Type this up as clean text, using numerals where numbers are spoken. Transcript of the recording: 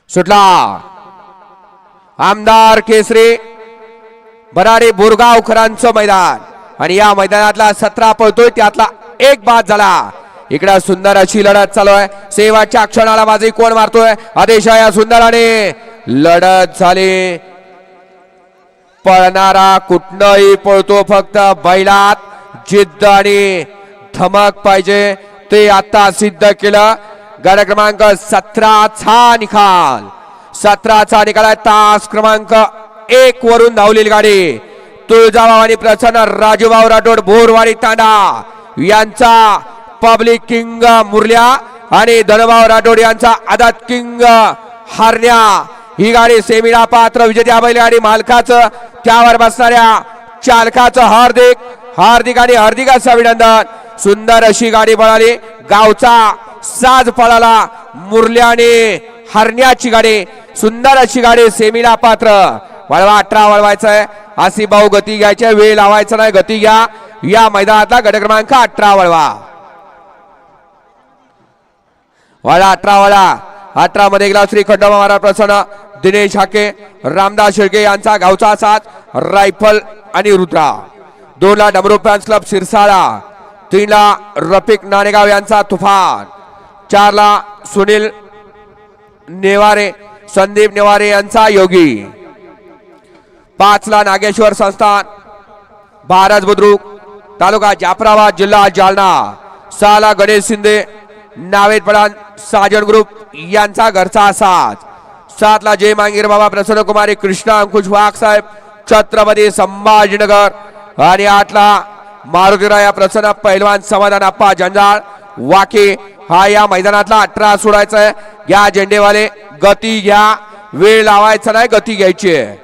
सुटला आमदार केसरी बराडे बोरगावकरांचं मैदान आणि या मैदानातला 17 पळतोय त्यातला एक बाद झाला। इकडे सुंदर अशी लढत चालू आहे। शेवटच्या क्षणाला बाजी कोण मारतोय आदेश या सुंदराने लढत झाली। पळणारा कुठनही पळतो फक्त बैलात जिद्द आणि धमक पाहिजे ते आता सिद्ध केलं। गड क्रमांक 17 चा निकाल 17 चा निकाल आहे। तास क्रमांक 1 वरून धावलेली गाडी तुळजाभाऊ आणि प्रसन्न राजूभाऊ राठोड बोरवाडी तांडा यांचा पब्लिक किंग मुरल्या आणि धनभाऊ राठोड यांचा आदत किंग हरण्या ही गाडी सेमीला पात्र विजेत्या बैलगाडी मालकाचं त्यावर बसणाऱ्या चालकाचं हार्दिक आणि हार्दिक असं अभिनंदन। सुंदर अशी गाडी पळाली गावचा साज पळाला मुरल्याने हरण्याची गाडी सुंदर अशी गाडी सेमीला पात्र वळवा 18 वळवायचं आहे। आसिफ भाऊ गती घ्यायची वेळ लावायचा नाही गती घ्या। या मैदानातला गट क्रमांक 18 वळवा 18 वळा 18 मध्ये गेला श्री खंडोबा महाराज प्रसन्न दिनेश हाके रामदास शेळके यांचा गावचा साथ रायफल आणि रुद्रा 2 ला डमरू फॅन्स क्लब शिरसाळा 3 ला रफिक नाणेगाव यांचा तुफान 4 ला सुनील नेवारे संदीप नेवारे यांचा योगी 5 ला नागेश्वर संस्थान भारत बुद्रुक तालुका जाफराबाद जिल्हा जालना 6 ला गणेश शिंदे नावेद पडान साजन ग्रुप यांचा घरचा साथ 7 ला जय मांगीर बाबा प्रसन्न कुमारी कृष्णा अंकुश वाघ साहेब छत्रपती संभाजीनगर आणि 8 ला मारुतीराया प्रसन्न पैलवान समाधान अप्पा जंजाळ वाके हा या मैदानातला 18 सोडायचा आहे। घ्या झेंडेवाले गती घ्या वेळ लावायचा नाही गती घ्यायची आहे।